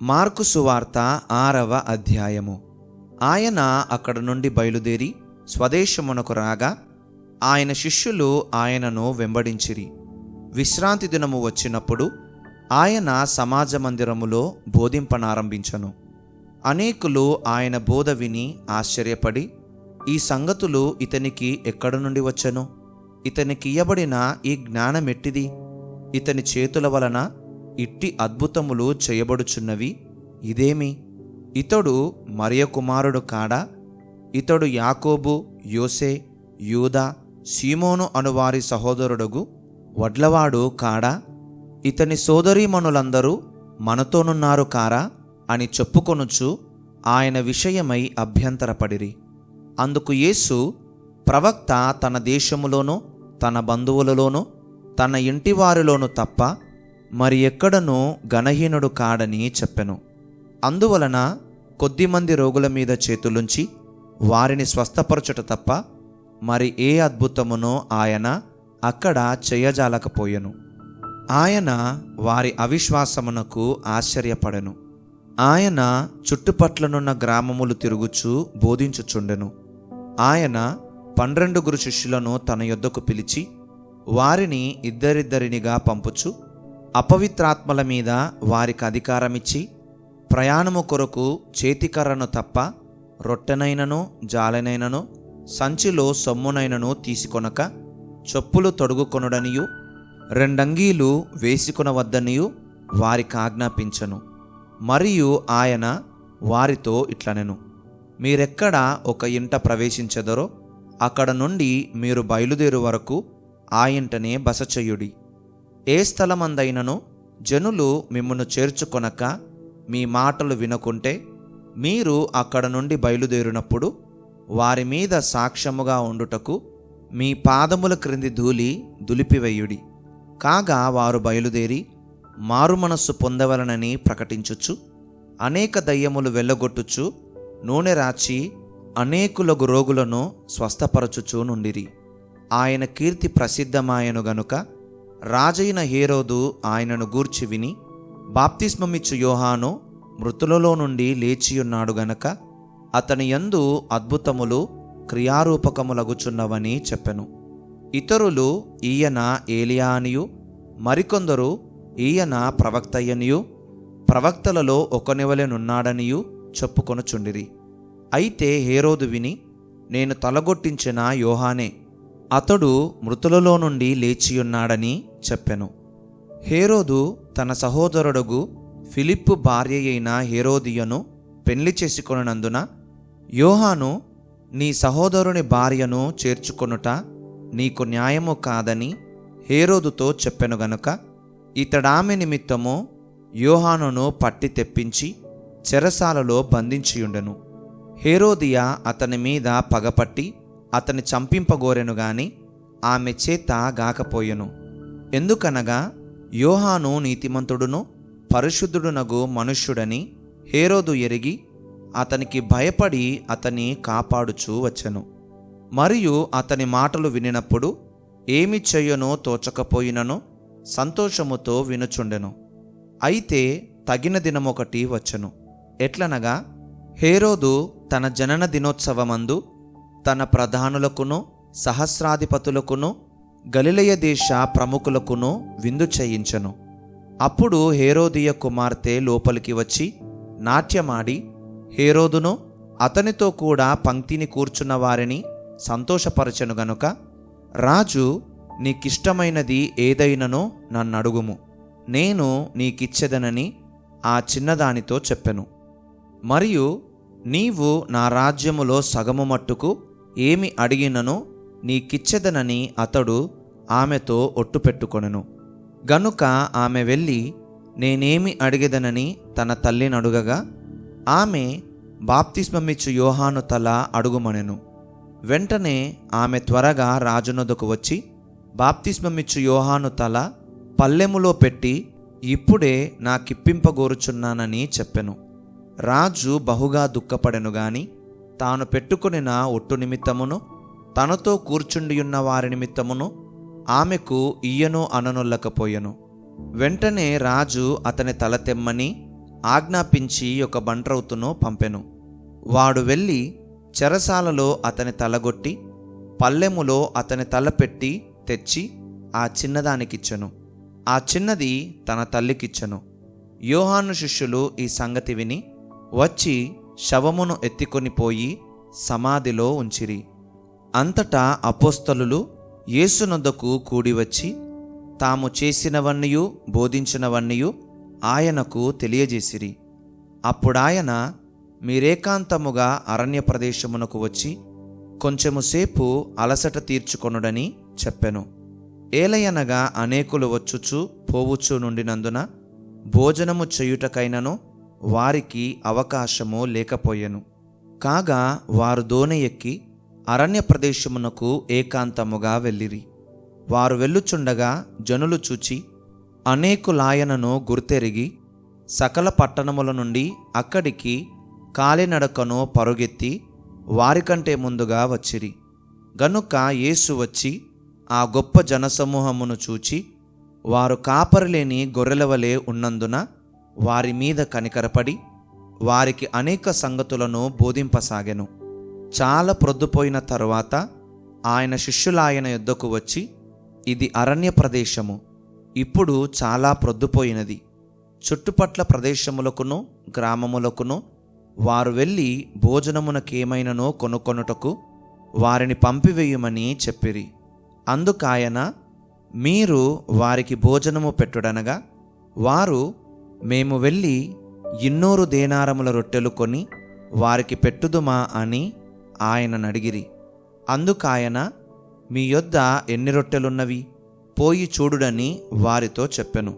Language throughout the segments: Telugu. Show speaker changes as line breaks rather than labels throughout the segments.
మార్కు సువార్త 6వ అధ్యాయము. ఆయన అక్కడ నుండి బయలుదేరి స్వదేశమునకు రాగా ఆయన శిష్యులు ఆయనను వెంబడించిరి. విశ్రాంతి దినము వచ్చినప్పుడు ఆయన సమాజ మందిరములో బోధింపనారంభించెను. అనేకులు ఆయన బోధ విని ఆశ్చర్యపడి, ఈ సంగతులు ఇతనికి ఎక్కడ నుండి వచ్చెను? ఇతనికి ఇయ్యబడిన ఈ జ్ఞానమెట్టిది? ఇతని చేతుల వలన ఇట్టి అద్భుతములు చేయబడుచున్నవి ఇదేమి? ఇతడు మరియ కుమారుడు కాడా? ఇతడు యాకోబు, యోసే, యూదా, సీమోను అనువారి సహోదరుడగు వడ్లవాడు కాడా? ఇతని సోదరీమణులందరూ మనతోనున్నారు కారా అని చెప్పుకొనుచు ఆయన విషయమై అభ్యంతరపడిరి. అందుకు యేసు, ప్రవక్త తన దేశములోనూ తన బంధువులలోనూ తన ఇంటివారిలోనూ తప్ప మరి ఎక్కడనూ ఘనహీనుడు కాడని చెప్పెను. అందువలన కొద్దిమంది రోగుల మీద చేతులుంచి వారిని స్వస్థపరచుట తప్ప మరి ఏ అద్భుతమునో ఆయన అక్కడ చేయజాలకపోయెను. ఆయన వారి అవిశ్వాసమునకు ఆశ్చర్యపడెను. ఆయన చుట్టుపట్లనున్న గ్రామములు తిరుగుచూ బోధించుచుండెను. ఆయన 12 శిష్యులను తన యొద్దకు పిలిచి వారిని ఇద్దరిద్దరినిగా పంపుచు అపవిత్రాత్మల మీద వారికి అధికారమిచ్చి, ప్రయాణము కొరకు చేతికర్రను తప్ప రొట్టెనైనను జాలెనైనను సంచిలో సొమ్మునైనను తీసుకొనక చెప్పులు తొడుగుకొనుడనియు 2 అంగీలు వేసుకొనవద్దనియు వారికి ఆజ్ఞాపించెను. మరియు ఆయన వారితో ఇట్లనెను, మీరెక్కడ ఒక ఇంట ప్రవేశించెదరో అక్కడ నుండి మీరు బయలుదేరు వరకు ఆ ఇంటనే బస చెయ్యుడి. ఏ స్థలమందైనను జనులు మిమ్మును చేర్చుకొనక మీ మాటలు వినకుంటే మీరు అక్కడ నుండి బయలుదేరినప్పుడు వారి మీద సాక్ష్యముగా ఉండుటకు మీ పాదముల క్రింది ధూళి దులిపివేయుడి. కాగా వారు బయలుదేరి మారుమనస్సు పొందవలనని ప్రకటించుచు అనేక దయ్యములు వెళ్ళగొట్టుచు నూనె రాచి అనేకులగు రోగులను స్వస్థపరచుచూ నుండిరి. ఆయన కీర్తి ప్రసిద్ధమాయను గనుక రాజైన హేరోదు ఆయనను గూర్చి విని, బాప్తిస్మమిచ్చు యోహాను మృతులలో నుండి లేచియున్నాడు గనక అతని యందు అద్భుతములు క్రియారూపకములగుచున్నవని చెప్పెను. ఇతరులు ఈయన ఏలియా అనియు, మరికొందరు ఈయన ప్రవక్తయ్యనియు, ప్రవక్తలలో ఒకనివలెనున్నాడనియు చెప్పుకొనుచుండిరి. అయితే హేరోదు విని, నేను తలగొట్టించిన యోహానే, అతడు మృతులలో నుండి లేచియున్నాడని చెప్పెను. హేరోదు తన సహోదరుడుగు ఫిలిప్పు భార్య అయిన హేరోదియను పెళ్లి చేసుకొనినందున, యోహాను నీ సహోదరుని భార్యను చేర్చుకొనుట నీకు న్యాయము కాదని హేరోదుతో చెప్పెను గనుక ఇతడామె నిమిత్తము యోహానును పట్టి తెప్పించి చెరసాలలో బంధించియుండెను. హేరోదియ అతని మీద పగపట్టి అతని చంపింపగోరెను గాని ఆమె చేత గాకపోయెను. ఎందుకనగా యోహాను నీతిమంతుడును పరిశుద్ధుడునగు మనుష్యుడని హేరోదు ఎరిగి అతనికి భయపడి అతని కాపాడుచూ వచ్చెను. మరియు అతని మాటలు వినినప్పుడు ఏమి చెయ్యనో తోచకపోయినను సంతోషముతో వినుచుండెను. అయితే తగిన దినమొకటి వచ్చెను. ఎట్లనగా హేరోదు తన జనన దినోత్సవమందు తన ప్రధానులకును సహస్రాధిపతులకును గలిలయ దేశ ప్రముఖులకును విందు చేయించెను. అప్పుడు హేరోదియ కుమార్తె లోపలికి వచ్చి నాట్యమాడి హేరోదును అతనితో కూడా పంక్తిని కూర్చున్న వారిని సంతోషపరచెను గనుక, రాజు నీకిష్టమైనది ఏదైనను నన్నడుగుము, నేను నీకిచ్చెదనని ఆ చిన్నదానితో చెప్పెను. మరియు నీవు నా రాజ్యములో సగము మట్టుకు ఏమి అడిగినను నీకిచ్చెదనని అతడు ఆమెతో ఒట్టు పెట్టుకొనెను. గనుక ఆమె వెళ్ళి నేనేమి అడిగెదనని తన తల్లిని అడుగగా ఆమె బాప్తిస్మమిచ్చు యోహాను తల అడుగుమనెను. వెంటనే ఆమె త్వరగా రాజునొద్దకు వచ్చి బాప్తిస్మమిచ్చు యోహాను తల పల్లెములో పెట్టి ఇప్పుడే నాకిప్పింపగోరుచున్నానని చెప్పెను. రాజు బహుగా దుఃఖపడెను గాని తాను పెట్టుకొనిన ఒట్టు నిమిత్తమును తనతో కూర్చుండియున్న వారి నిమిత్తమును ఆమెకు ఇయ్యను అననొల్లకపోయెను. వెంటనే రాజు అతని తల తెమ్మని ఆజ్ఞాపించి ఒక బంట్రౌతును పంపెను. వాడు వెళ్ళి చెరసాలలో అతని తలగొట్టి పల్లెములో అతని తల పెట్టి తెచ్చి ఆ చిన్నదానికిచ్చెను. ఆ చిన్నది తన తల్లికిచ్చెను. యోహాను శిష్యులు ఈ సంగతి విని వచ్చి శవమును ఎత్తికొని పోయి సమాధిలో ఉంచిరి. అంతటా అపోస్తలులు యేసునొద్దకు కూడివచ్చి తాము చేసినవన్నీయు బోధించినవన్నీయు ఆయనకు తెలియజేసిరి. అప్పుడాయన, మీరేకాంతముగా అరణ్య ప్రదేశమునకు వచ్చి కొంచెముసేపు అలసట తీర్చుకొనుడని చెప్పెను. ఏలయనగా అనేకులు వచ్చుచు పోవుచు నుండినందున భోజనము చేయుటకైనను వారికి అవకాశము లేకపోయెను. కాగా వారు దోణి ఎక్కి అరణ్య ప్రదేశమునకు ఏకాంతముగా వెళ్ళిరి. వారు వెళ్ళుచుండగా జనులు చూచి అనేకులాయనను గుర్తెరిగి సకల పట్టణముల నుండి అక్కడికి కాలినడకను పరుగెత్తి వారికంటే ముందుగా వచ్చిరి. గనుక యేసు వచ్చి ఆ గొప్ప జనసమూహమును చూచి వారు కాపరిలేని గొర్రెలవలే ఉన్నందున వారి మీద కనికరపడి వారికి అనేక సంగతులను బోధింపసాగెను. చాలా ప్రొద్దుపోయిన తరువాత ఆయన శిష్యులాయన యొద్దకు వచ్చి, ఇది అరణ్య ప్రదేశము, ఇప్పుడు చాలా ప్రొద్దుపోయినది. చుట్టుపట్ల ప్రదేశములకును గ్రామములకును వారు వెళ్ళి భోజనమునకేమైనను కొనుక్కొనుటకు వారిని పంపివేయుమని చెప్పిరి. అందుకాయన, మీరు వారికి భోజనము పెట్టుడనగా వారు, మేము వెళ్ళి 200 దేనారముల రొట్టెలు కొని వారికి పెట్టుదుమా అని ఆయననడిగిరి. అందుకాయన, మీ యొద్ద ఎన్ని రొట్టెలున్నవి పోయి చూడుడని వారితో చెప్పెను.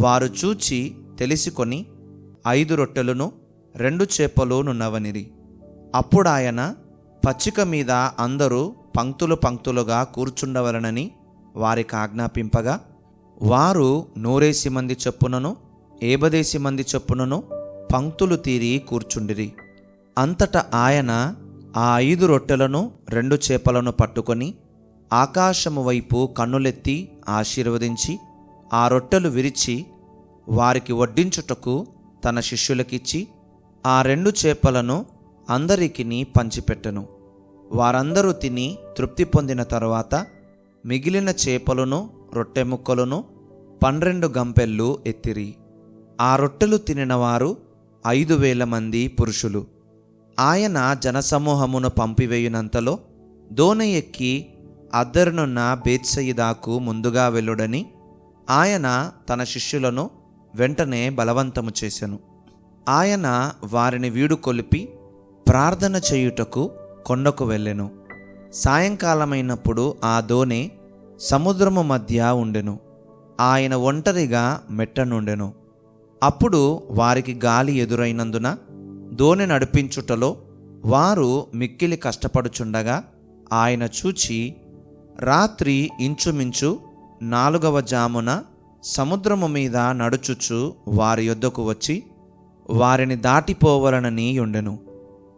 వారు చూచి తెలిసికొని 5 రొట్టెలును 2 చేపలునున్నవనిరి. అప్పుడాయన పచ్చిక మీద అందరూ పంక్తులు పంక్తులుగా కూర్చుండవలనని వారికి ఆజ్ఞాపింపగా వారు 100 మంది చొప్పునను 50 మంది చొప్పునను పంక్తులు తీరి కూర్చుండిరి. అంతటా ఆయన ఆ 5 రొట్టెలను 2 చేపలను పట్టుకొని ఆకాశము వైపు కన్నులెత్తి ఆశీర్వదించి ఆ రొట్టెలు విరిచి వారికి వడ్డించుటకు తన శిష్యులకిచ్చి ఆ 2 చేపలను అందరికిని పంచిపెట్టెను. వారందరూ తిని తృప్తి పొందిన తరువాత మిగిలిన చేపలను రొట్టె ముక్కలను 12 గంపెళ్ళు ఎత్తిరి. ఆ రొట్టెలు తినిన వారు 5,000 మంది పురుషులు. ఆయన జనసమూహమును పంపివేయునంతలో దోణి ఎక్కి అద్దరునున్న బేత్సయిదాకు ముందుగా వెళ్ళుడని ఆయన తన శిష్యులను వెంటనే బలవంతము చేసెను. ఆయన వారిని వీడుకొలిపి ప్రార్థన చేయుటకు కొండకు వెళ్ళెను. సాయంకాలమైనప్పుడు ఆ దోణి సముద్రము మధ్య ఉండెను. ఆయన ఒంటరిగా మెట్టనుండెను. అప్పుడు వారికి గాలి ఎదురైనందున దోణి నడిపించుటలో వారు మిక్కిలి కష్టపడుచుండగా ఆయన చూచి రాత్రి ఇంచుమించు 4వ జామున సముద్రము మీద నడుచుచు వారి యొద్దకు వచ్చి వారిని దాటిపోవలనని ఉండెను.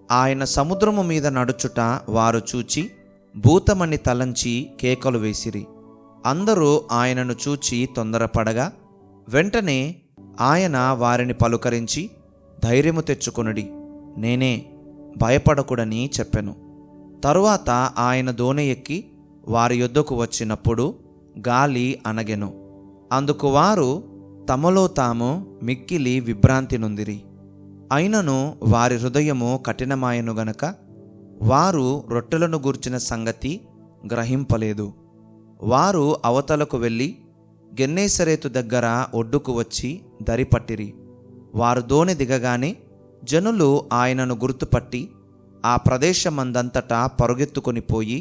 ఆయన సముద్రము మీద నడుచుట వారు చూచి భూతమని తలంచి కేకలు వేసిరి. అందరూ ఆయనను చూచి తొందరపడగా వెంటనే ఆయన వారిని పలుకరించి, ధైర్యము తెచ్చుకొనుడి, నేనే, భయపడకుడని చెప్పెను. తరువాత ఆయన దోణి ఎక్కి వారి యొద్దకు వచ్చినప్పుడు గాలి అణగెను. అందుకు వారు తమలో తాము మిక్కిలి విభ్రాంతి నొందిరి. అయినను వారి హృదయము కఠినమాయెను గనక వారు రొట్టెలను గూర్చిన సంగతి గ్రహింపలేదు. వారు అవతలకు వెళ్ళి గెన్నేసరేతు దగ్గర ఒడ్డుకు వచ్చి దరిపట్టిరి. వారు దోణి దిగగానే జనులు ఆయనను గుర్తుపట్టి ఆ ప్రదేశమందంతటా పరుగెత్తుకొని పోయి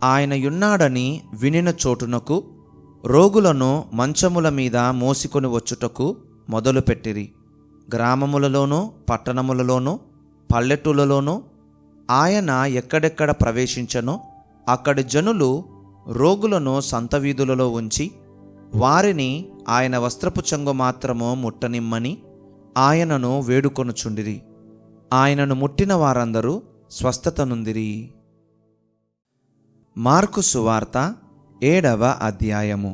ఆయన యున్నాడని వినిన చోటునకు రోగులను మంచముల మీద మోసికొని వచ్చుటకు మొదలుపెట్టిరి. గ్రామములలోనూ పట్టణములలోనూ పల్లెటూళ్ళలోనూ ఆయన ఎక్కడెక్కడ ప్రవేశించనో అక్కడి జనులు రోగులను సంతవీధులలో ఉంచి వారిని ఆయన వస్త్రపు చెంగు మాత్రము ముట్టనిమ్మని ఆయనను వేడుకొనుచుండిరి. ఆయనను ముట్టిన వారందరూ స్వస్థత నొందిరి. మార్కు సువార్త 7వ అధ్యాయము.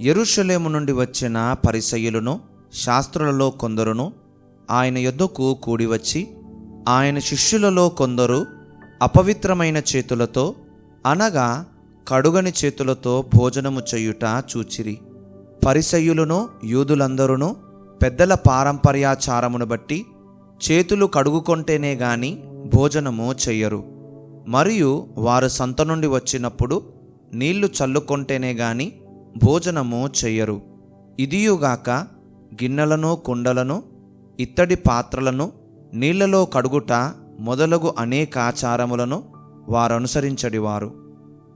యెరూషలేము నుండి వచ్చిన పరిసయ్యులను శాస్త్రులలో కొందరును ఆయన యొద్దకు కూడివచ్చి, ఆయన శిష్యులలో కొందరు అపవిత్రమైన చేతులతో అనగా కడుగని చేతులతో భోజనము చేయుట చూచిరి. పరిసయ్యులను యూదులందరూ పెద్దల పారంపర్యాచారమును బట్టి చేతులు కడుగుకొంటేనే గాని భోజనము చెయ్యరు. మరియు వారు సంత నుండి వచ్చినప్పుడు నీళ్లు చల్లుకొంటేనే గాని భోజనము చెయ్యరు. ఇదియుగాక గిన్నెలను కుండలను ఇత్తడి పాత్రలను నీళ్లలో కడుగుట మొదలగు అనేక ఆచారములను వారనుసరించడివారు.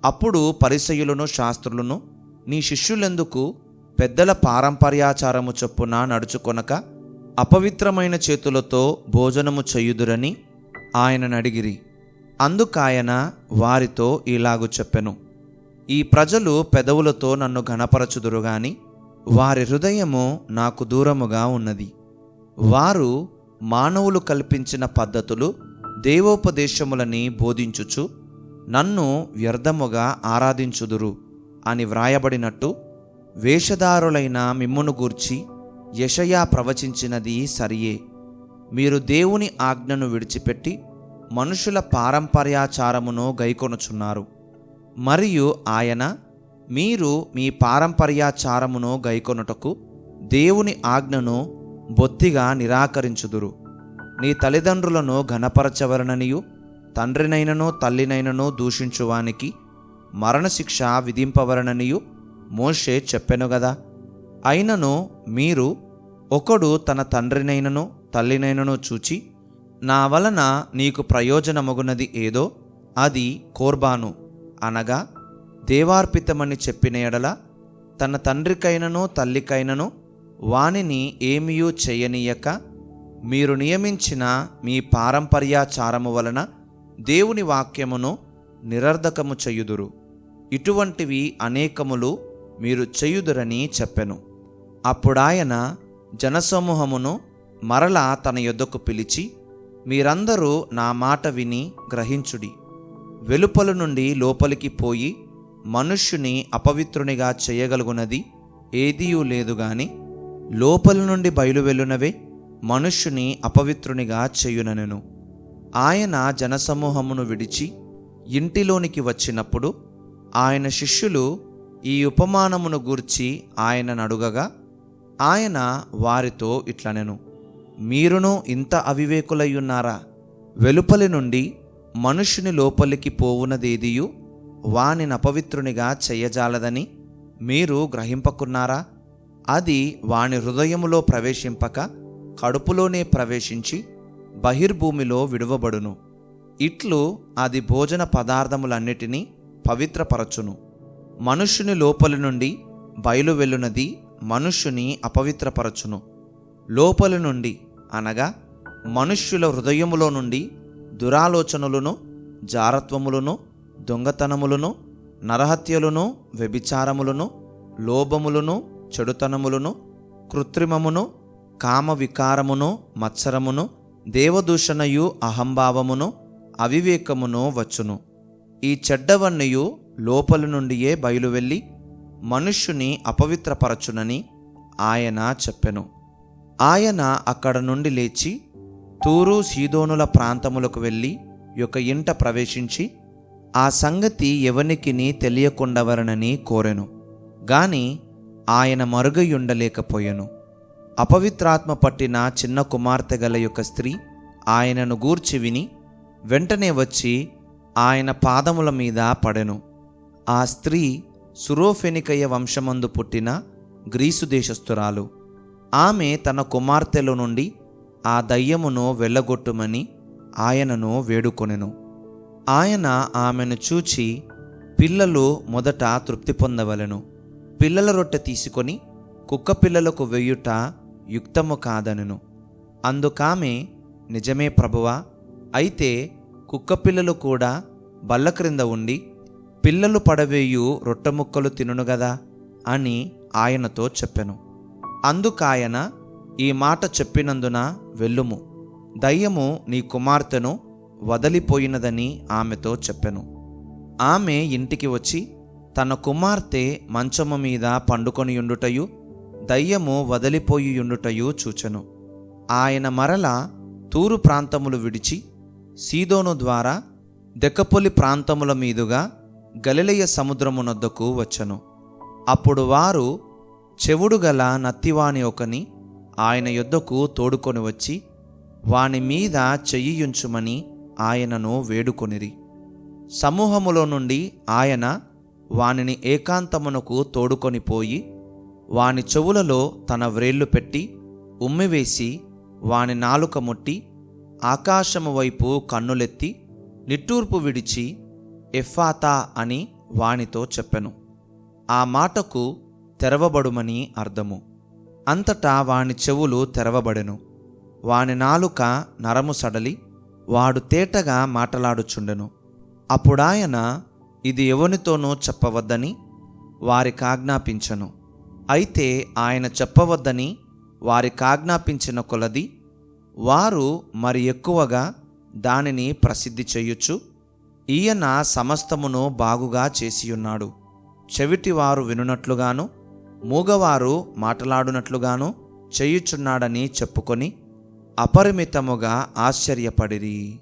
అప్పుడు పరిసయ్యులను శాస్త్రులను, నీ శిష్యులెందుకు పెద్దల పారంపర్యాచారము చొప్పున నడుచుకొనక అపవిత్రమైన చేతులతో భోజనము చెయ్యుదురని ఆయనను అడిగిరి. అందుకాయన వారితో ఇలాగు చెప్పెను, ఈ ప్రజలు పెదవులతో నన్ను ఘనపరచుదురు గాని వారి హృదయము నాకు దూరముగా ఉన్నది. వారు మానవులు కల్పించిన పద్ధతులు దేవోపదేశములని బోధించుచు నన్ను వ్యర్థముగా ఆరాధించుదురు అని వ్రాయబడినట్టు వేషధారులైన మిమ్మును గూర్చి యెషయా ప్రవచించినది సరియే. మీరు దేవుని ఆజ్ఞను విడిచిపెట్టి మనుషుల పారంపర్యాచారమును గైకొనుచున్నారు. మరియు ఆయన, మీరు మీ పారంపర్యాచారమును గైకొనుటకు దేవుని ఆజ్ఞను బొత్తిగా నిరాకరించుదురు. నీ తల్లిదండ్రులను ఘనపరచవలననియు తండ్రినైనను తల్లినైనను దూషించువానికి మరణశిక్ష విధింపవలననియు మోషే చెప్పెను గదా. అయినను మీరు ఒకడు తన తండ్రినైనను తల్లినైనను చూచి, నా వలన నీకు ప్రయోజనమగునది ఏదో అది కోర్బాను అనగా దేవార్పితమని చెప్పిన ఎడల తన తండ్రికైనను తల్లికైనను వానిని ఏమీయూ చేయనీయక మీరు నియమించిన మీ పారంపర్యాచారము వలన దేవుని వాక్యమును నిరర్ధకము చెయ్యుదురు. ఇటువంటివి అనేకములు మీరు చెయ్యుదురని చెప్పెను. అప్పుడాయన జనసమూహమును మరలా తన యొద్దకు పిలిచి, మీరందరూ నా మాట విని గ్రహించుడి. వెలుపల నుండి లోపలికి పోయి మనుష్యుని అపవిత్రునిగా చేయగలుగునది ఏదియూ లేదు గాని లోపల నుండి బయలువెళ్ళునవే మనుష్యుని అపవిత్రునిగా చేయుననెను. ఆయన జనసమూహమును విడిచి ఇంటిలోనికి వచ్చినప్పుడు ఆయన శిష్యులు ఈ ఉపమానమును గూర్చి ఆయనను అడుగగా ఆయన వారితో ఇట్లనెను, మీరును ఇంత అవివేకులయ్యున్నారా? వెలుపలి నుండి మనుష్యుని లోపలికి పోవునదేదియు వానిని అపవిత్రునిగా చెయ్యజాలదని మీరు గ్రహింపకున్నారా? అది వాని హృదయములో ప్రవేశింపక కడుపులోనే ప్రవేశించి బహిర్భూమిలో విడువబడును. ఇట్లు అది భోజన పదార్థములన్నిటినీ పవిత్రపరచును. మనుష్యుని లోపలి నుండి బయలువెళ్ళునది మనుష్యుని అపవిత్రపరచును. లోపలి నుండి అనగా మనుష్యుల హృదయములో నుండి దురాలోచనలను, జారత్వములను, దొంగతనములను, నరహత్యలను, వ్యభిచారములను, లోభములను, చెడుతనములను, కృత్రిమమును, కామవికారమును, మత్సరమును, దేవదూషణయు, అహంభావమును, అవివేకమును వచ్చును. ఈ చెడ్డవన్నయు లోపలి నుండియే బయలువెళ్ళి మనుష్యుని అపవిత్రపరచునని ఆయన చెప్పెను. ఆయన అక్కడ నుండి లేచి తూరు సీదోనుల ప్రాంతములకు వెళ్ళి ఒక ఇంట ప్రవేశించి ఆ సంగతి ఎవనికిని తెలియకుండవరనని కోరెను. గాని ఆయన మరుగయుండలేకపోయెను. అపవిత్రాత్మ పట్టిన చిన్న కుమార్తె గల యొక్క స్త్రీ ఆయనను గూర్చి విని వెంటనే వచ్చి ఆయన పాదముల మీద పడెను. ఆ స్త్రీ సురోఫెనికయ వంశమందు పుట్టిన గ్రీసు దేశస్థురాలు. ఆమె తన కుమార్తెల నుండి ఆ దయ్యమును వెళ్ళగొట్టుమని ఆయనను వేడుకొనెను. ఆయన ఆమెను చూచి, పిల్లలు మొదట తృప్తి పొందవలెను, పిల్లల రొట్టె తీసుకొని కుక్క పిల్లలకు వెయ్యుట యుక్తము కాదనెను. అందుకామె, నిజమే ప్రభువా, అయితే కుక్క పిల్లలు కూడా బల్ల క్రింద ఉండి పిల్లలు పడవేయు రొట్టె ముక్కలు తినును గదా అని ఆయనతో చెప్పెను. అందుకాయన, ఈ మాట చెప్పినందున వెళ్ళుము, దయ్యము నీ కుమార్తెను వదలిపోయినదని ఆమెతో చెప్పెను. ఆమె ఇంటికి వచ్చి తన కుమార్తె మంచము మీద పండుకొని యుండుటయు దయ్యము వదలిపోయి యుండుటయు చూచెను. ఆయన మరల తూరు ప్రాంతములు విడిచి సీదోను ద్వారా దెకపొలి ప్రాంతముల మీదుగా గలిలయ సముద్రమునొద్దకు వచ్చెను. అప్పుడు వారు చెవుడు గల నత్తివాని ఒకని ఆయన యొద్దకు తోడుకొని వచ్చి వాని మీద చెయ్యియుంచుమని ఆయనను వేడుకొనిరి. సమూహములో నుండి ఆయన వానిని ఏకాంతమునకు తోడుకొని పోయి వాని చెవులలో తన వ్రేళ్లు పెట్టి ఉమ్మివేసి వాని నాలుక ముట్టి ఆకాశము వైపు కన్నులెత్తి నిట్టూర్పు విడిచి ఎఫ్ఫాతా అని వానితో చెప్పెను. ఆ మాటకు తెరవబడుమని అర్థము. అంతటా వాని చెవులు తెరవబడెను. వాని నాలుక నరము సడలి వాడు తేటగా మాటలాడుచుండెను. అప్పుడాయన ఇది ఎవనితోనూ చెప్పవద్దని వారికాజ్ఞాపించెను. అయితే ఆయన చెప్పవద్దని వారికాజ్ఞాపించిన కొలది వారు మరి ఎక్కువగా దానిని ప్రసిద్ధి చెయ్యుచు, ఈయన సమస్తమును బాగుగా చేసియున్నాడు, చెవిటివారు వినునట్లుగాను మూగవారు మాటలాడునట్లుగాను చేయుచున్నాడని చెప్పుకొని అపరిమితముగా ఆశ్చర్యపడిరి.